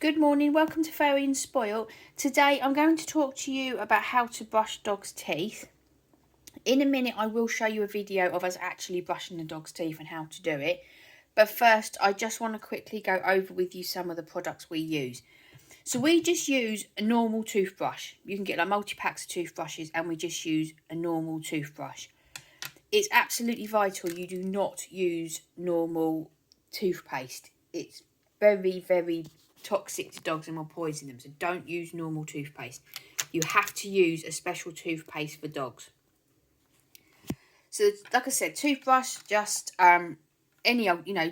Good morning, welcome to Fairy and Spoilt. Today I'm going to talk to you about how to brush dogs' teeth. In a minute I will show you a video of us actually brushing the dog's teeth and how to do it. But first I just want to quickly go over with you some of the products we use. So we just use a normal toothbrush. You can get like multi-packs of toothbrushes and we just use a normal toothbrush. It's absolutely vital you do not use normal toothpaste. It's very, very toxic to dogs and will poison them. So don't use normal toothpaste. You have to use a special toothpaste for dogs. So like I said, toothbrush, just any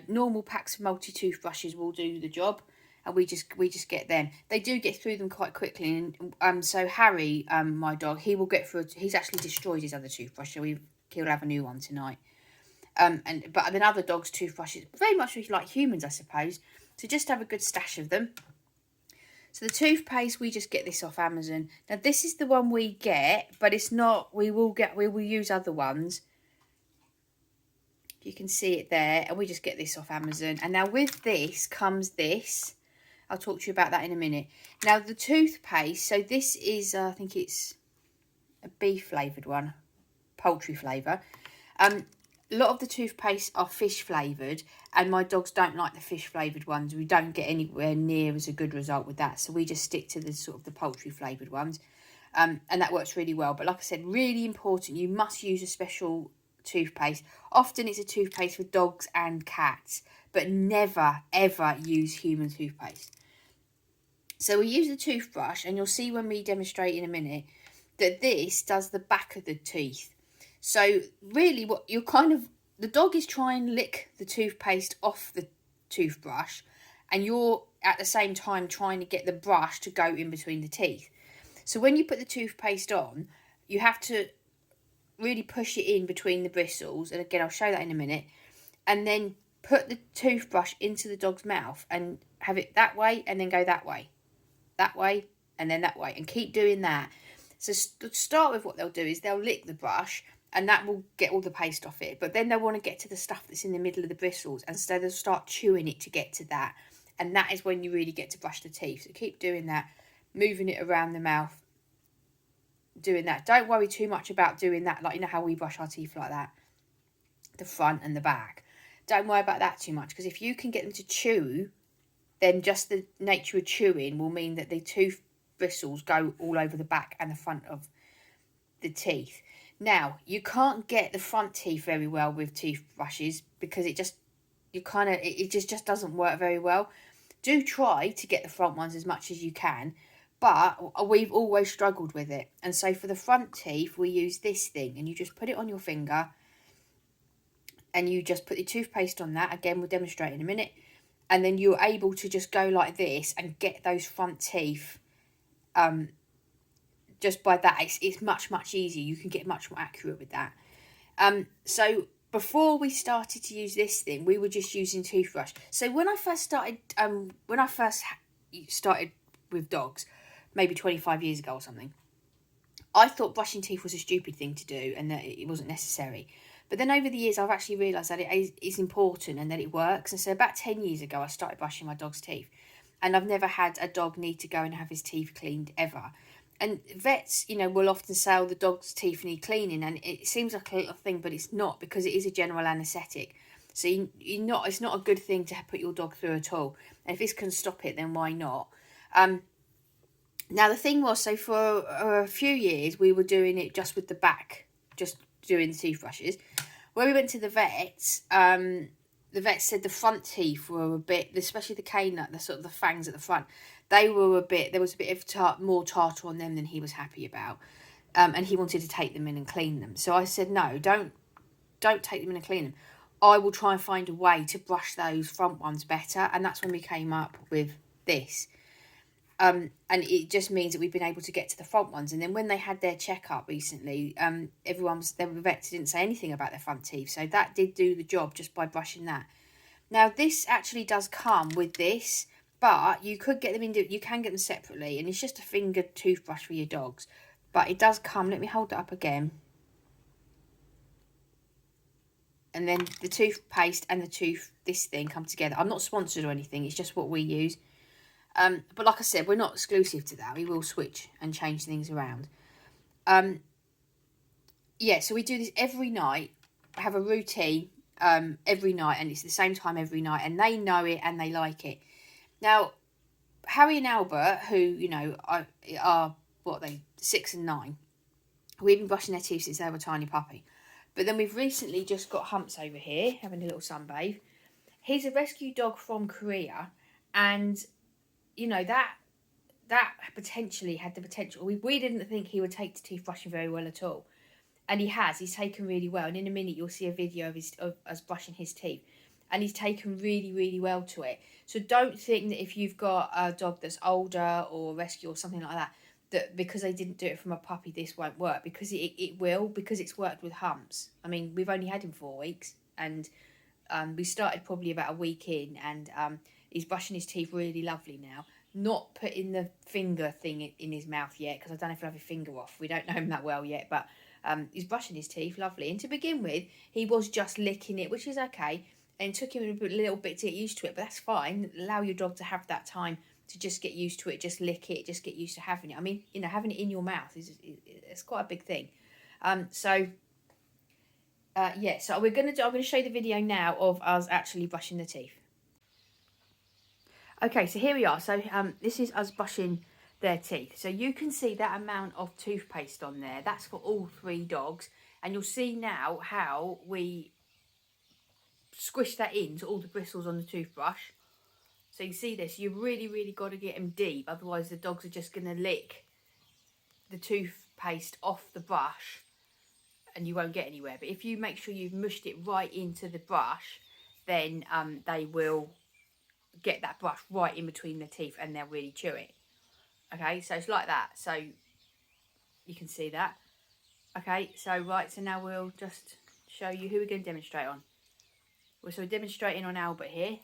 normal packs of multi toothbrushes will do the job, and we just get them. They do get through them quite quickly, and so Harry, my dog, he will get through. He's actually destroyed his other toothbrush, so he'll have a new one tonight. But then other dogs' toothbrushes, very much like humans, I suppose. So just have a good stash of them. So the toothpaste, we just get this off Amazon. Now this is the one we get, but it's not. We will use other ones. You can see it there, and we just get this off Amazon. And now with this comes this. I'll talk to you about that in a minute. Now the toothpaste. So this is, I think it's a beef flavoured one, poultry flavour. A lot of the toothpaste are fish flavoured, and my dogs don't like the fish flavoured ones. We don't get anywhere near as a good result with that, so we just stick to the sort of the poultry flavoured ones, and that works really well. But like I said, really important, you must use a special toothpaste. Often it's a toothpaste for dogs and cats, but never ever use human toothpaste. So we use the toothbrush, and you'll see when we demonstrate in a minute that this does the back of the teeth. So really what you're the dog is trying to lick the toothpaste off the toothbrush, and you're at the same time trying to get the brush to go in between the teeth. So when you put the toothpaste on, you have to really push it in between the bristles, and again I'll show that in a minute, and then put the toothbrush into the dog's mouth and have it that way, and then go that way, and then that way, and keep doing that. So to start with, what they'll do is they'll lick the brush, and that will get all the paste off it. But then they'll want to get to the stuff that's in the middle of the bristles, and so they'll start chewing it to get to that. And that is when you really get to brush the teeth. So keep doing that, moving it around the mouth, doing that. Don't worry too much about doing that, like, you know how we brush our teeth like that, the front and the back. Don't worry about that too much, because if you can get them to chew, then just the nature of chewing will mean that the tooth bristles go all over the back and the front of the teeth. Now, you can't get the front teeth very well with toothbrushes because it just doesn't work very well. Do try to get the front ones as much as you can, but we've always struggled with it. And so for the front teeth, we use this thing, and you just put it on your finger, and you just put the toothpaste on that. Again, we'll demonstrate in a minute. And then you're able to just go like this and get those front teeth. Just by that, it's much easier. You can get much more accurate with that. So before we started to use this thing, we were just using toothbrush. So when I first started with dogs, maybe 25 years ago or something, I thought brushing teeth was a stupid thing to do and that it wasn't necessary. But then over the years, I've actually realised that it is important and that it works. And so about 10 years ago, I started brushing my dog's teeth, and I've never had a dog need to go and have his teeth cleaned ever. And vets, will often say, the dog's teeth need cleaning, and it seems like a little thing, but it's not, because it is a general anaesthetic. So it's not a good thing to put your dog through at all. And if this can stop it, then why not? Now the thing was, so for a few years we were doing it just with the back, just doing the toothbrushes. When we went to the vets said the front teeth were a bit, especially the canine, the sort of the fangs at the front, there was a bit of more tartar on them than he was happy about. And he wanted to take them in and clean them. So I said, no, don't take them in and clean them. I will try and find a way to brush those front ones better. And that's when we came up with this. And it just means that we've been able to get to the front ones. And then when they had their checkup recently, the vets didn't say anything about their front teeth. So that did do the job just by brushing that. Now this actually does come with this, but you can get them separately, and it's just a finger toothbrush for your dogs. But it does come, let me hold it up again. And then the toothpaste and this thing come together. I'm not sponsored or anything, it's just what we use. But like I said, we're not exclusive to that. We will switch and change things around. Yeah, so we do this every night. I have a routine every night, and it's the same time every night, and they know it and they like it. Now, Harry and Albert, who, you know, are what, they 6 and 9, we've been brushing their teeth since they were a tiny puppy. But then we've recently just got Humps over here, having a little sunbathe. He's a rescue dog from Korea, and, you know, that potentially had the potential. We didn't think he would take to teeth brushing very well at all. And he has. He's taken really well. And in a minute, you'll see a video of us brushing his teeth. And he's taken really, really well to it. So don't think that if you've got a dog that's older or rescue or something like that, that because they didn't do it from a puppy, this won't work. Because it will, because it's worked with Humps. I mean, we've only had him 4 weeks. And we started probably about a week in. And he's brushing his teeth really lovely now. Not putting the finger thing in his mouth yet, because I don't know if he'll have his finger off. We don't know him that well yet, but he's brushing his teeth lovely. And to begin with, he was just licking it, which is okay. And it took him a little bit to get used to it, but that's fine. Allow your dog to have that time to just get used to it, just lick it, just get used to having it. I mean, you know, having it in your mouth it's quite a big thing. Yeah, so I'm going to show you the video now of us actually brushing the teeth. Okay, so here we are. So this is us brushing their teeth. So you can see that amount of toothpaste on there. That's for all 3 dogs. And you'll see now how we squish that into all the bristles on the toothbrush. So you see this. You've really, really got to get them deep. Otherwise, the dogs are just going to lick the toothpaste off the brush and you won't get anywhere. But if you make sure you've mushed it right into the brush, then they will get that brush right in between the teeth and they'll really chew it. Okay, so it's like that. So you can see that. Okay, so right, so now we'll just show you who we're going to demonstrate on. So we're demonstrating on Albert here.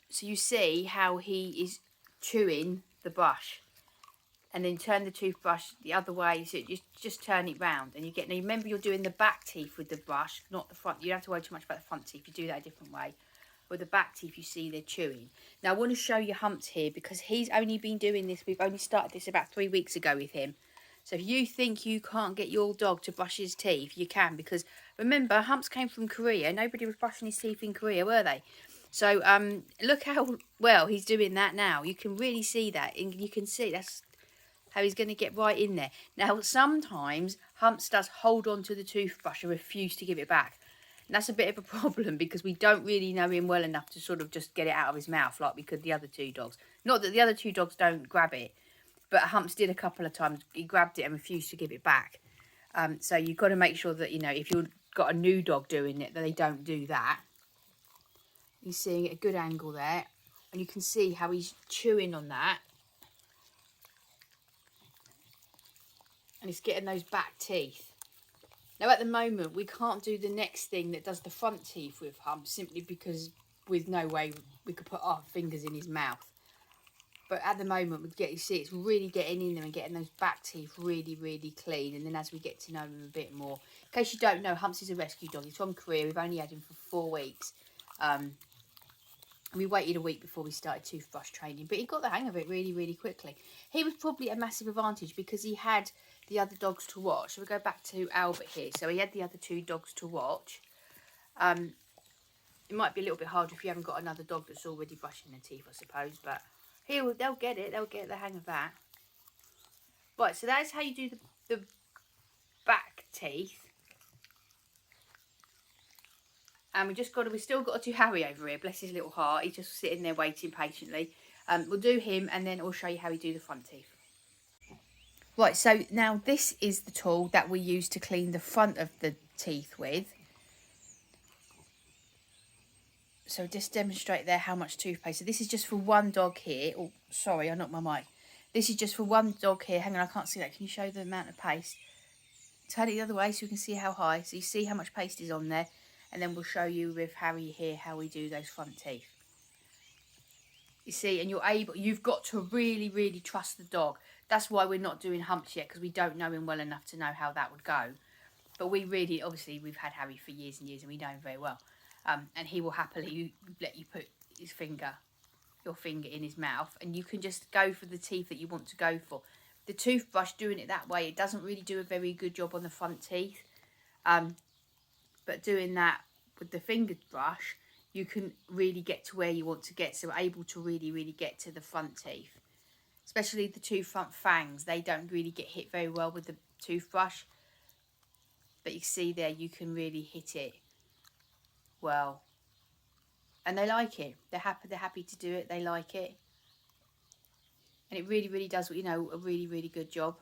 So you see how he is chewing the brush. And then turn the toothbrush the other way, so just turn it round. And you get, now remember you're doing the back teeth with the brush, not the front. You don't have to worry too much about the front teeth, you do that a different way. With the back teeth, you see they're chewing. Now I want to show you Humps here, because he's only been doing this, we've only started this about 3 weeks ago with him. So if you think you can't get your dog to brush his teeth, you can, because remember, Humps came from Korea. Nobody was brushing his teeth in Korea, were they? So look how well he's doing that now. You can really see that, and you can see that's how he's going to get right in there. Now, sometimes Humps does hold on to the toothbrush and refuse to give it back. And that's a bit of a problem, because we don't really know him well enough to sort of just get it out of his mouth like we could the other 2 dogs. Not that the other 2 dogs don't grab it, but Humps did a couple of times. He grabbed it and refused to give it back. So you've got to make sure that, you know, if you've got a new dog doing it, that they don't do that. You're seeing a good angle there. And you can see how he's chewing on that. And it's getting those back teeth. Now at the moment we can't do the next thing that does the front teeth with Humps, simply because with no way we could put our fingers in his mouth. But at the moment you see it's really getting in there and getting those back teeth really, really clean. And then as we get to know him a bit more, in case you don't know, Humps is a rescue dog. He's from Korea. We've only had him for 4 weeks. We waited a week before we started toothbrush training, but he got the hang of it really, really quickly. He was probably a massive advantage because he had the other dogs to watch. So we go back to Albert here. So he had the other 2 dogs to watch. It might be a little bit harder if you haven't got another dog that's already brushing their teeth, I suppose, but they'll get it. They'll get the hang of that. Right, so that's how you do the back teeth. And we've still got to do Harry over here. Bless his little heart. He's just sitting there waiting patiently. We'll do him and then I'll show you how we do the front teeth. Right, so now this is the tool that we use to clean the front of the teeth with. So just demonstrate there how much toothpaste. So this is just for 1 dog here. Oh, sorry, I knocked my mic. This is just for 1 dog here. Hang on, I can't see that. Can you show the amount of paste? Turn it the other way so you can see how high. So you see how much paste is on there. And then we'll show you with Harry here how we do those front teeth. You see, and you've got to really, really trust the dog. That's why we're not doing Humps yet, because we don't know him well enough to know how that would go. But we really, obviously, we've had Harry for years and years and we know him very well. And he will happily let you put your finger in his mouth, and you can just go for the teeth that you want to go for. The toothbrush, doing it that way, it doesn't really do a very good job on the front teeth. But doing that with the finger brush, you can really get to where you want to get, so we're able to really get to the front teeth. Especially the two front fangs, they don't really get hit very well with the toothbrush. But you see there, you can really hit it well. And they like it. They're happy to do it. They like it. And it really does, you know, a really good job.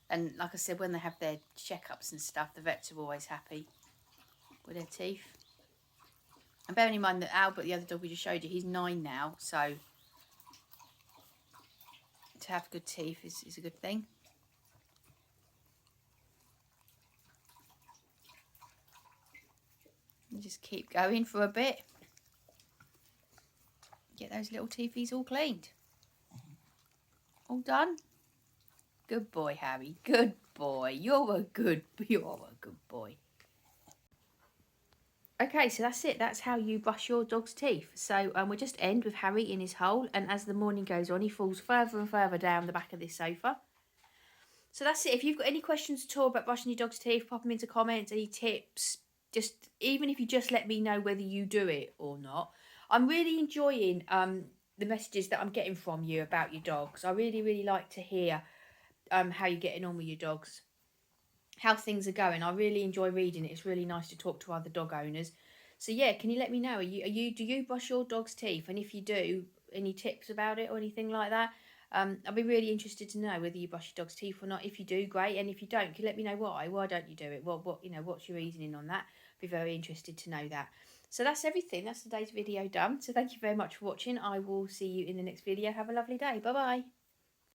And like I said, when they have their checkups and stuff, the vets are always happy with their teeth. And bearing in mind that Albert, the other dog we just showed you, he's 9 now, so to have good teeth is a good thing. And just keep going for a bit. Get those little teethies all cleaned. All done? Good boy, Harry. Good boy. You're a good boy. Okay, so that's it. That's how you brush your dog's teeth. So we'll just end with Harry in his hole, and as the morning goes on, he falls further and further down the back of this sofa. So that's it. If you've got any questions at all about brushing your dog's teeth, pop them into comments, any tips. Just, even if you just let me know whether you do it or not. I'm really enjoying the messages that I'm getting from you about your dogs. I really like to hear how you're getting on with your dogs, how things are going. I really enjoy reading it. It's really nice to talk to other dog owners. So yeah, can you let me know? Do you brush your dog's teeth? And if you do, any tips about it or anything like that? I'd be really interested to know whether you brush your dog's teeth or not. If you do, great. And if you don't, can you let me know why? Why don't you do it? What's your reasoning on that? I'd be very interested to know that. So that's everything. That's today's video done. So thank you very much for watching. I will see you in the next video. Have a lovely day. Bye bye.